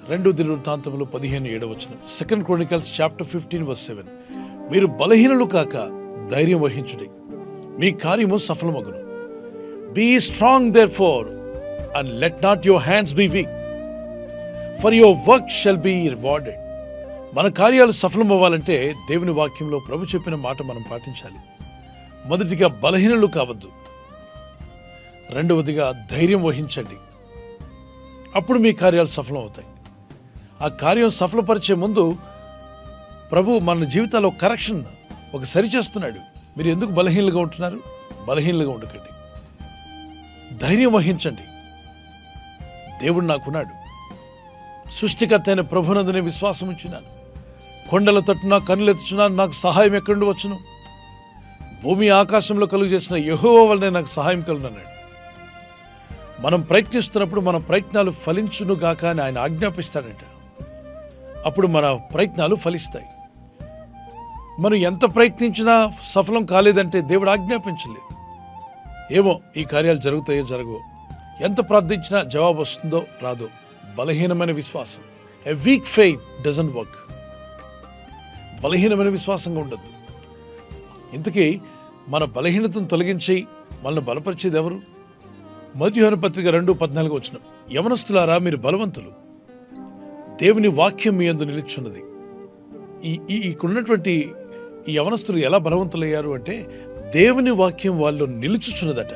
2 దినవృత్తాంతములు 15:7 2 Chronicles chapter 15:7 మీరు బలహీనులు కాక ధైర్యం వహించుడి, మీ కార్యము సఫలమగును. Be strong therefore and let not your hands be weak, for your work shall be rewarded. మన కార్యాలు సఫలమవ్వాలంటే దేవుని వాక్యంలో ప్రభు చెప్పిన మాట మనం పాటించాలి. మొదటిగా బలహీనులు కావద్దు, రెండవదిగా ధైర్యం వహించండి. అప్పుడు మీ కార్యాలు సఫలం అవుతాయి. ఆ కార్యం సఫలపరిచే ముందు ప్రభు మన జీవితాల్లో కరెక్షన్ ఒక సరిచేస్తున్నాడు. మీరు ఎందుకు బలహీనులుగా ఉంటున్నారు? బలహీనులుగా ఉండకండి, ధైర్యం వహించండి. దేవుడు నాకున్నాడు, సృష్టికర్త అయిన ప్రభునందునే విశ్వాసం ఉంచున్నాను. కొండల తట్టున కన్నులెత్తుచున్నాను, నాకు సహాయం ఎక్కడి నుండి వచ్చును? భూమి ఆకాశంలో కలుగు చేసిన యెహోవా వల్లనే నాకు సహాయం కలుగునన్నాడు. మనం ప్రయత్నిస్తున్నప్పుడు మన ప్రయత్నాలు ఫలించును గాక అని ఆయన ఆజ్ఞాపిస్తాడంట. అప్పుడు మన ప్రయత్నాలు ఫలిస్తాయి. మనం ఎంత ప్రయత్నించినా సఫలం కాలేదంటే దేవుడు ఆజ్ఞాపించలేదు. ఏమో ఈ కార్యాలు జరుగుతాయో జరగవో, ఎంత ప్రార్థించినా జవాబు వస్తుందో రాదో. బలహీనమైన విశ్వాసం, a week faith doesn't work. బలహీనమైన విశ్వాసంగా ఉండద్దు. ఇంతకీ మన బలహీనతను తొలగించి మనల్ని బలపరిచేది ఎవరు? మొదటి యోహాను పత్రిక 2:14 యవనస్తులారా మీరు బలవంతులు, దేవుని వాక్యం మీ యందు నిలుచున్నది. ఇక్కడున్నటువంటి ఈ యవనస్తులు ఎలా బలవంతులయ్యారు అంటే దేవుని వాక్యం వాళ్ళు నిలుచుచున్నదట.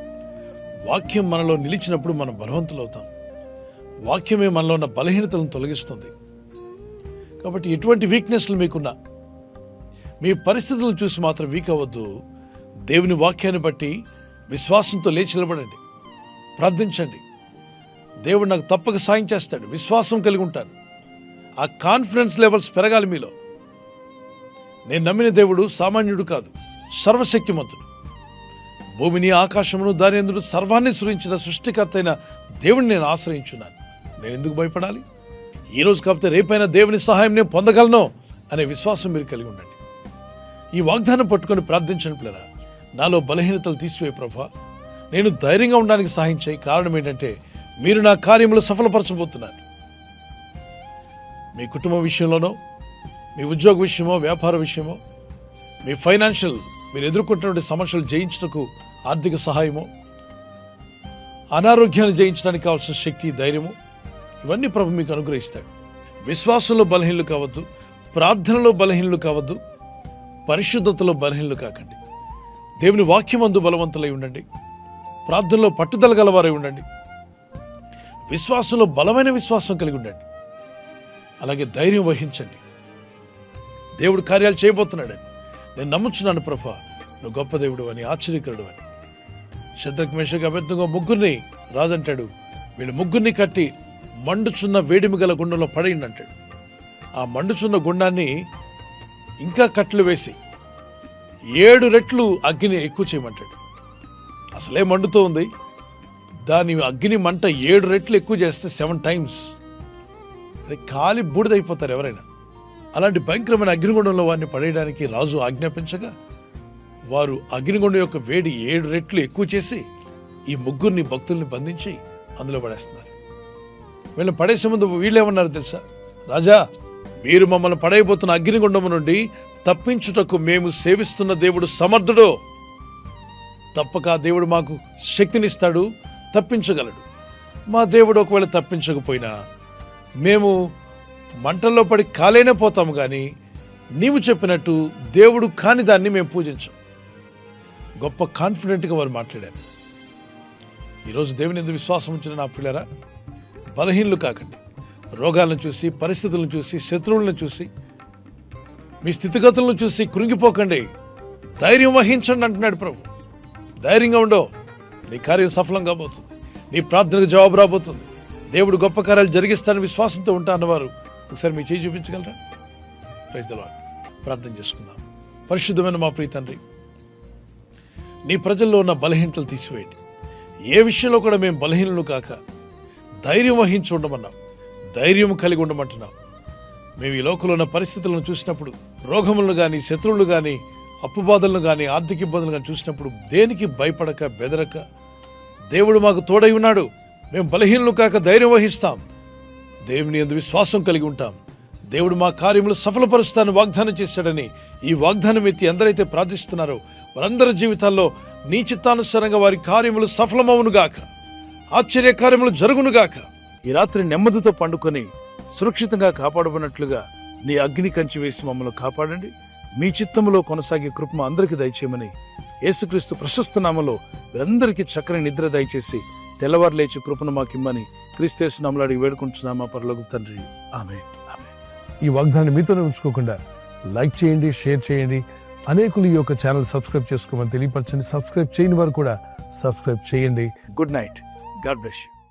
వాక్యం మనలో నిలిచినప్పుడు మనం బలవంతులవుతాం. వాక్యమే మనలో ఉన్న బలహీనతలను తొలగిస్తుంది. కాబట్టి ఎటువంటి వీక్నెస్లు మీకున్నా మీ పరిస్థితులను చూసి మాత్రం వీక్ అవ్వద్దు. దేవుని వాక్యాన్ని బట్టి విశ్వాసంతో లేచి నిలబడండి, ప్రార్థించండి. దేవుడు నాకు తప్పక సాయం చేస్తాడు, విశ్వాసం కలిగి ఉంటాను. ఆ కాన్ఫిడెన్స్ లెవెల్స్ పెరగాలి మీలో. నేను నమ్మిన దేవుడు సామాన్యుడు కాదు, సర్వశక్తిమంతుడు. భూమిని ఆకాశమును దాని యందు సర్వాన్ని సృష్టించిన సృష్టికర్త అయిన దేవుడిని నేను ఆశ్రయించున్నాను. నేను ఎందుకు భయపడాలి? ఈరోజు కాకపోతే రేపైనా దేవుని సహాయం నేను పొందగలను అనే విశ్వాసం మీరు కలిగి ఉండండి. ఈ వాగ్దానం పట్టుకొని ప్రార్థించండి పిల్లరా. నాలో బలహీనతలు తీసివేయ ప్రభా, నేను ధైర్యంగా ఉండడానికి సహాయం చేయి. కారణం ఏంటంటే మీరు నా కార్యములు సఫలపరచబోతున్నారు. మీ కుటుంబ విషయంలోనో, మీ ఉద్యోగ విషయమో, వ్యాపార విషయమో, మీ ఫైనాన్షియల్ మీరు ఎదుర్కొంటున్న సమస్యలు జయించడానికి ఆర్థిక సహాయము, అనారోగ్యాన్ని జయించడానికి కావాల్సిన శక్తి, ధైర్యము, ఇవన్నీ ప్రభు మీకు అనుగ్రహిస్తాడు. విశ్వాసంలో బలహీనలు కావద్దు, ప్రార్థనలో బలహీనలు కావద్దు, పరిశుద్ధతలో బలహీనలు కాకండి. దేవుని వాక్యమందు బలవంతులై ఉండండి, ప్రార్థనలో పట్టుదల గలవారై ఉండండి, విశ్వాసంలో బలమైన విశ్వాసం కలిగి ఉండండి. అలాగే ధైర్యం వహించండి. దేవుడు కార్యాలు చేయబోతున్నాడని నేను నమ్ముచున్నాను ప్రభా, నువ్వు గొప్ప దేవుడు అని, ఆశ్చర్యకరుడు అని. శద్రక్ మేషక్ అబేద్నెగో ముగ్గురిని రాజు అంటాడు, వీళ్ళు ముగ్గురిని కట్టి మండుచున్న వేడిమి గల గుండంలో పడేయండి అంటాడు. ఆ మండుచున్న గుండాన్ని ఇంకా కట్లు వేసి 7 రెట్లు అగ్ని ఎక్కువ చేయమంటాడు. అసలే మండుతూ ఉంది, దాని అగ్ని మంట 7 రెట్లు ఎక్కువ చేస్తే 7 times కాలి బూడిదైపోతారు ఎవరైనా. అలాంటి భయంకరమైన అగ్నిగుండంలో వారిని పడేయడానికి రాజు ఆజ్ఞాపించగా వారు అగ్నిగుండం యొక్క వేడి 7 రెట్లు ఎక్కువ చేసి ఈ ముగ్గురిని భక్తుల్ని బంధించి అందులో పడేస్తున్నారు. వీళ్ళని పడేసే ముందు వీళ్ళేమన్నారు తెలుసా? రాజా, మీరు మమ్మల్ని పడైపోతున్న అగ్నిగుండము నుండి తప్పించుటకు మేము సేవిస్తున్న దేవుడు సమర్థుడు. తప్పక ఆ దేవుడు మాకు శక్తినిస్తాడు, తప్పించగలడు. మా దేవుడు ఒకవేళ తప్పించకపోయినా మేము మంటల్లో పడి కాలేనే పోతాము, కానీ నీవు చెప్పినట్టు దేవుడు కాని దాన్ని మేము పూజించాం. గొప్ప కాన్ఫిడెంట్గా వారు మాట్లాడారు. ఈరోజు దేవుని ఎందుకు విశ్వాసం ఉంచిన నా పిల్లరా, బలహీనలు కాకండి. రోగాలను చూసి, పరిస్థితులను చూసి, శత్రువులను చూసి, మీ స్థితిగతులను చూసి కృంగిపోకండి. ధైర్యం వహించండి అంటున్నాడు ప్రభు. ధైర్యంగా ఉండో, నీ కార్యం సఫలం కాబోతుంది, నీ ప్రార్థనకు జవాబు రాబోతుంది. దేవుడు గొప్ప కార్యాలు జరిగిస్తానని విశ్వాసంతో ఉంటా అన్నవారు ఒకసారి మీ చేయి చూపించగలరా? Praise the lord. ప్రార్థన చేసుకుందాం. పరిశుద్ధమైన మా ప్రియ తండ్రి, నీ ప్రజల్లో ఉన్న బలహీనతలు తీసివేయండి. ఏ విషయంలో కూడా మేము బలహీనలు కాక ధైర్యం వహించి ఉండమన్నాం, ధైర్యం కలిగి ఉండమంటున్నాం. మేము ఈ లోకంలో ఉన్న పరిస్థితులను చూసినప్పుడు, రోగములను కానీ, శత్రువులు కానీ, అప్పుబాధలను కానీ, ఆర్థిక ఇబ్బందులు కానీ చూసినప్పుడు దేనికి భయపడక, బెదరక, దేవుడు మాకు తోడై ఉన్నాడు, మేము బలహీనలు కాక ధైర్యం వహిస్తాం, దేవుని యందు విశ్వాసం కలిగి ఉంటాం. దేవుడు మా కార్యములు సఫలపరుస్తానని వాగ్దానం చేశాడని ఈ వాగ్దానం ఎత్తి ఎందరైతే ప్రార్థిస్తున్నారో వారందరి జీవితాల్లో నీ చిత్తానుసారంగా వారి కార్యములు సఫలమవునుగాక, ఆశ్చర్య కార్యములు జరుగునుగాక. ఈ రాత్రి నెమ్మదితో పండుకొని సురక్షితంగా కాపాడబడినట్లుగా నీ అగ్ని కంచి వేసి మమ్మల్ని కాపాడండి. మీ చిత్తములో కొనసాగే కృప అందరికీ దయచేయమని యేసుక్రీస్తు ప్రశస్త నామములో వీరందరికీ చక్కని నిద్ర దయచేసి తెల్లవారు లేచి కృపను మాకిమ్మని క్రీస్తు నామములో అడిగి వేడుకుంటున్నామా పరలోకపు తండ్రి. ఆమేన్. ఈ వాగ్దానాన్ని మీతోనే ఉంచుకోకుండా లైక్ చేయండి, షేర్ చేయండి. అనేకులు ఈ యొక్క ఛానల్ సబ్స్క్రైబ్ చేసుకోమని తెలియపరచండి. సబ్స్క్రైబ్ చేయని వారు కూడా సబ్స్క్రైబ్ చేయండి. Good night. God bless you.